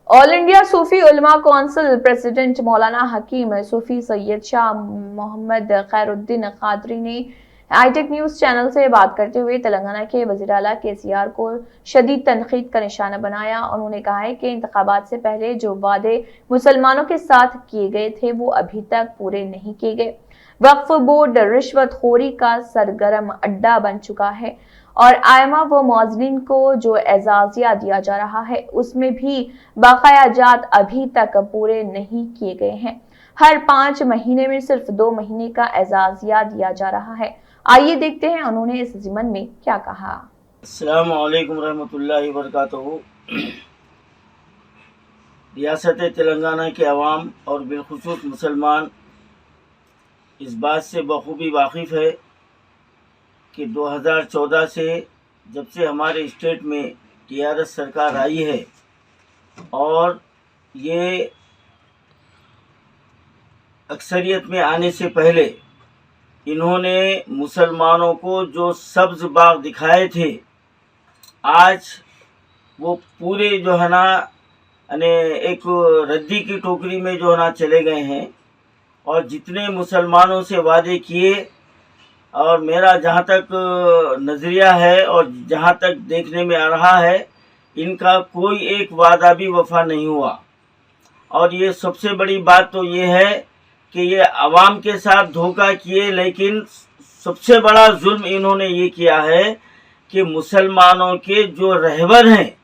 All India सूफी उलमा council president मौलाना हकीम सूफी सैयद शाह मोहम्मद खैरुद्दीन कादरी ने hi tech news channel से बात करते हुए तेलंगाना के वज़ीर आला केसीआर को शदीद तनकीद का निशाना बनाया। उन्होंने कहा है कि इंतखाबात से पहले जो वादे मुसलमानों के साथ किए गए थे वो अभी तक पूरे नहीं किए गए। वक्फ बोर्ड रिश्वतखोरी का सरगर्म अड्डा बन चुका है और आयमा व मौज़निन को जो एजाजिया दिया जा रहा है उसमें भी बाक़ायाजात अभी तक पूरे नहीं किए गए हैं। हर 5 महीने में सिर्फ 2 महीने का एजाजिया दिया जा रहा है। आइए देखते हैं उन्होंने इस ज़िमन में क्या कहा। अस्सलामु अलैकुम रहमतुल्लाहि व बरकातहू। रियासत तेलंगाना के अवाम और बिलखुसूस मुसलमान इस बात से बखूबी वाकिफ़ है कि 2014 से जब से हमारे स्टेट में टीआरएस सरकार आई है और ये अक्सरियत में आने से पहले इन्होंने मुसलमानों को जो सब्ज़ बाग दिखाए थे, आज वो पूरे जो है ना एक रद्दी की टोकरी में जो है ना चले गए हैं। और जितने मुसलमानों से वादे किए, और मेरा जहाँ तक नज़रिया है और जहाँ तक देखने में आ रहा है, इनका कोई एक वादा भी वफा नहीं हुआ। और ये सबसे बड़ी बात तो ये है कि ये अवाम के साथ धोखा किए, लेकिन सबसे बड़ा जुल्म इन्होंने ये किया है कि मुसलमानों के जो रहबर हैं,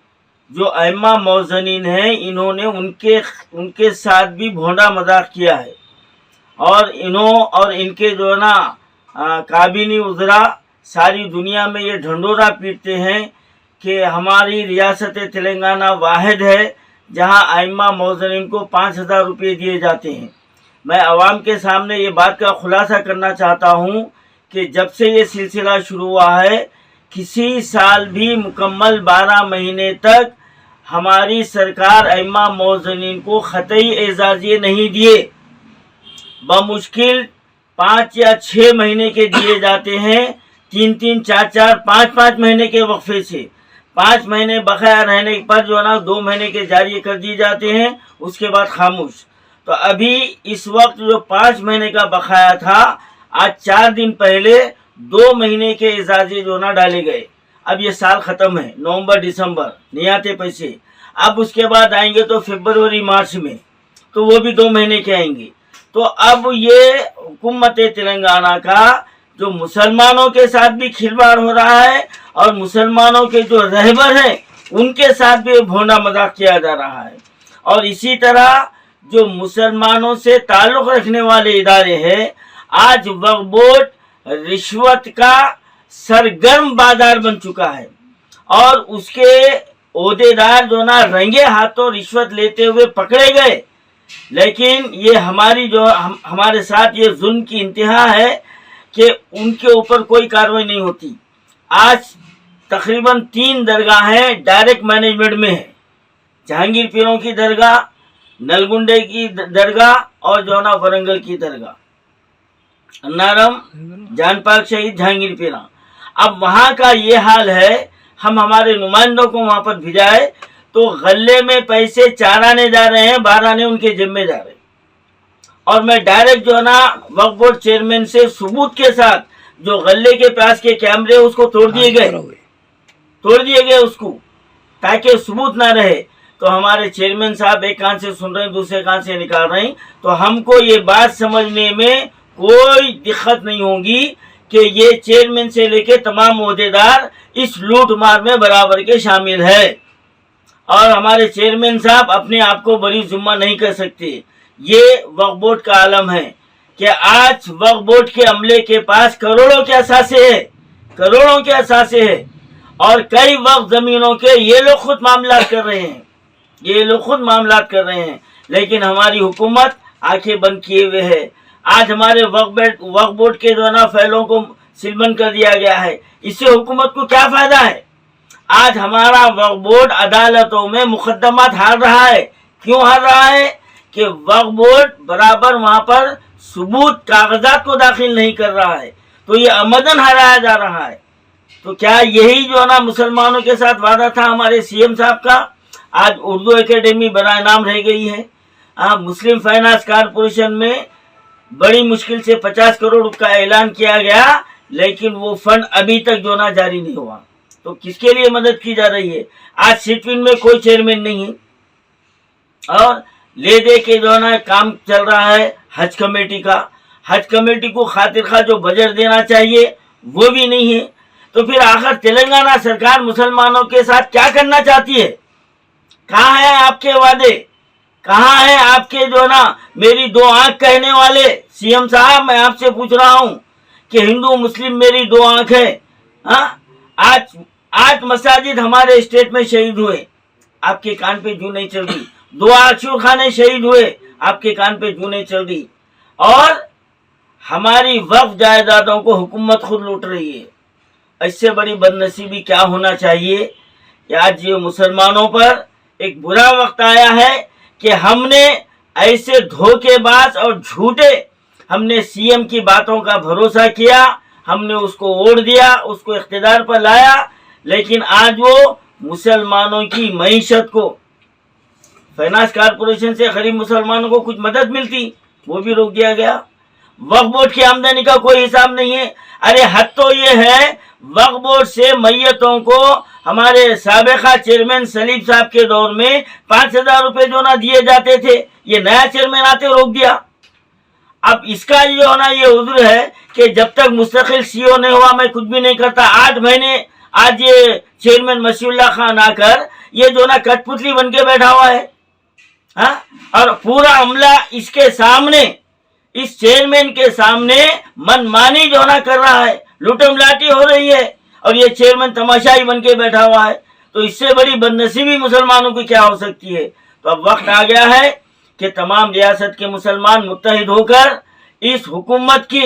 जो अइम्मा मौज़नीन हैं, इन्होंने उनके साथ भी भोंडा मजाक किया है। और इनके जो है ना काबिनी उज़रा सारी दुनिया में ये ढंढोरा पीटते हैं कि हमारी रियासत तेलंगाना वाहिद है जहां अइम्मा मौज़नीन को 5,000 रुपये दिए जाते हैं। मैं आवाम के सामने ये बात का खुलासा करना चाहता हूं कि जब से ये सिलसिला शुरू हुआ है, किसी साल भी मुकम्मल 12 महीने तक हमारी सरकार अइम्मा मौज़नीन को ख़तई एजाज़िये नहीं दिए। बमुश्किल 5 या 6 महीने के दिए जाते हैं, 3-3, 4-4, 5-5 महीने के वक्फे से। 5 महीने बकाया रहने पर जो है ना 2 महीने के जारी कर दिए जाते हैं, उसके बाद खामोश। तो अभी इस वक्त जो 5 महीने का बकाया था, आज 4 दिन पहले 2 महीने के एजाज़े जो ना डाले गए। अब ये साल ख़त्म है, नवंबर दिसंबर नहीं आते पैसे। अब उसके बाद आएंगे तो फरवरी मार्च में, तो वो भी 2 महीने के आएंगे। तो अब ये हुकूमत तेलंगाना का जो मुसलमानों के साथ भी खिलवाड़ हो रहा है और मुसलमानों के जो रहबर हैं उनके साथ भी भोंडा मजाक किया जा रहा है। और इसी तरह जो मुसलमानों से ताल्लुक़ रखने वाले इदारे हैं, आज वक्फ बोर्ड रिश्वत का सरगर्म बाजार बन चुका है और उसके ओहदेदार जो ना रंगे हाथों रिश्वत लेते हुए पकड़े गए। लेकिन ये हमारे साथ ये जुल्म की इंतहा है कि उनके ऊपर कोई कार्रवाई नहीं होती। आज तकरीबन 3 दरगाहें डायरेक्ट मैनेजमेंट में है, जहांगीर पीरों की दरगाह, नलगुंडे की दरगाह और जो ना वरंगल की दरगाह, अन्नारम जानपाक शहीद जहांगीर पीरा। अब वहाँ का ये हाल है, हम हमारे नुमाइंदों को वहाँ पर भिजाए तो गले में पैसे 4 आने जा रहे हैं, 12 आने उनके जिम्मे जा रहे हैं। और मैं डायरेक्ट जो ना वक्फ बोर्ड चेयरमैन से सबूत के साथ जो गले के पास के कैमरे उसको तोड़ दिए गए उसको, ताकि सबूत ना रहे। तो हमारे चेयरमैन साहब एक कान से सुन रहे हैं, दूसरे कान से निकाल रहे हैं। तो हमको ये बात समझने में कोई दिक्कत नहीं होगी कि ये चेयरमैन से लेके तमाम ओहदेदार इस लूट मार में बराबर के शामिल है। और हमारे चेयरमैन साहब अपने आप को बरी जुम्मा नहीं कर सकते। ये वक्फ बोर्ड का आलम है कि आज वक्फ बोर्ड के अमले के पास करोड़ों के असासे है और कई वक्फ जमीनों के ये लोग खुद मामलात कर रहे हैं, लेकिन हमारी हुकूमत आंखें बंद किए हुए है। आज हमारे वक्फ बोर्ड के जो ना फैलों को सिलबंद कर दिया गया है। इससे हुकूमत को क्या फायदा है? आज हमारा वक्फ बोर्ड अदालतों में मुकदमात हार रहा है। क्यों हार रहा है? कि वक्फ बोर्ड बराबर वहां पर सबूत कागजात को दाखिल नहीं कर रहा है, तो ये अमदन हराया जा रहा है। तो क्या यही जो ना मुसलमानों के साथ वादा था हमारे सीएम साहब का? आज उर्दू एकेडमी बना नाम रह गई है। मुस्लिम फाइनेंस कॉरपोरेशन में बड़ी मुश्किल से 50 करोड़ का ऐलान किया गया, लेकिन वो फंड अभी तक जो ना जारी नहीं हुआ। तो किसके लिए मदद की जा रही है? आज सिटविन में कोई चेयरमैन नहीं है और ले दे के जो ना काम चल रहा है हज कमेटी का। हज कमेटी को खातिर खा जो बजट देना चाहिए वो भी नहीं है। तो फिर आखिर तेलंगाना सरकार मुसलमानों के साथ क्या करना चाहती है? कहाँ है आपके वादे? कहाँ है आपके जो ना मेरी दो आंख कहने वाले? सीएम साहब, मैं आपसे पूछ रहा हूँ कि हिंदू मुस्लिम मेरी दो आंख है। आज 8 मसाजिद हमारे स्टेट में शहीद हुए, आपके कान पे जू नहीं चल रही। 2 आशूर खाने शहीद हुए, आपके कान पे जू नहीं चल रही। और हमारी वक्फ जायदादों को हुकूमत खुद लूट रही है। इससे बड़ी बदनसीबी क्या होना चाहिए कि आज ये मुसलमानों पर एक बुरा वक्त आया है कि हमने ऐसे धोखेबाज और झूठे हमने सीएम की बातों का भरोसा किया, हमने उसको वोट दिया, उसको इख्तिदार पर लाया, लेकिन आज वो मुसलमानों की मईशत को फाइनेंस कॉरपोरेशन से गरीब मुसलमानों को कुछ मदद मिलती वो भी रोक दिया गया। वक्फ बोर्ड की आमदनी का कोई हिसाब नहीं है। अरे हद तो ये है, वक्फ बोर्ड से मैयतों को हमारे साबिका चेयरमैन सलीम साहब के दौर में 5,000 रुपए जो ना दिए जाते थे, ये नया चेयरमैन आते रोक दिया। अब इसका जो ना ये उज्र है कि जब तक मुस्तकिल सीओ नहीं हुआ मैं कुछ भी नहीं करता। 8 महीने आज ये चेयरमैन मशीउल्लाह खान आकर ये जो ना कठपुतली बन के बैठा हुआ है। और पूरा अमला इसके सामने, इस चेयरमैन के सामने मनमानी जो ना कर रहा है, लूटम लाटी हो रही है और ये चेयरमैन तमाशाई बन के बैठा हुआ है। तो इससे बड़ी बदनसीबी मुसलमानों की क्या हो सकती है? तो अब वक्त आ गया है कि तमाम रियासत के मुसलमान मुत्तहिद होकर इस हुकूमत की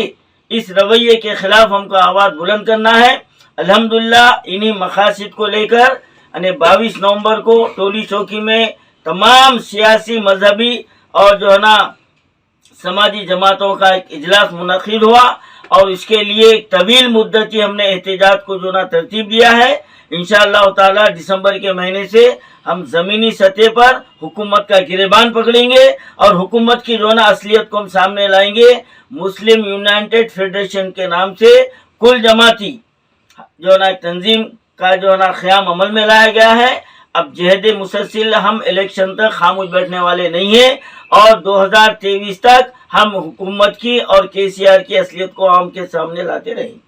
इस रवैये के खिलाफ हमको आवाज बुलंद करना है। अल्हम्दुलिल्लाह इन्हीं मकासद को लेकर 22 नवंबर को टोली चौकी में तमाम सियासी, मजहबी और जो है ना समाजी जमातों का एक इजलास मुनक़िद हुआ और इसके लिए एक तवील मुद्दती हमने एहतजाज को जो ना तरतीब दिया है। इंशाअल्लाह ताला दिसंबर के महीने से हम ज़मीनी सतह पर हुकूमत का गिरेबान पकड़ेंगे और हुकूमत की जो ना असलियत को हम सामने लाएंगे। मुस्लिम यूनाइटेड फेडरेशन के नाम से कुल जमाती जो ना तंजीम का जो ना क़याम अमल में लाया गया है। अब जहद मुसलसिल हम इलेक्शन तक खामोश बैठने वाले नहीं हैं और 2023 तक हम हुकूमत की और केसीआर की असलियत को आवाम के सामने लाते रहेंगे।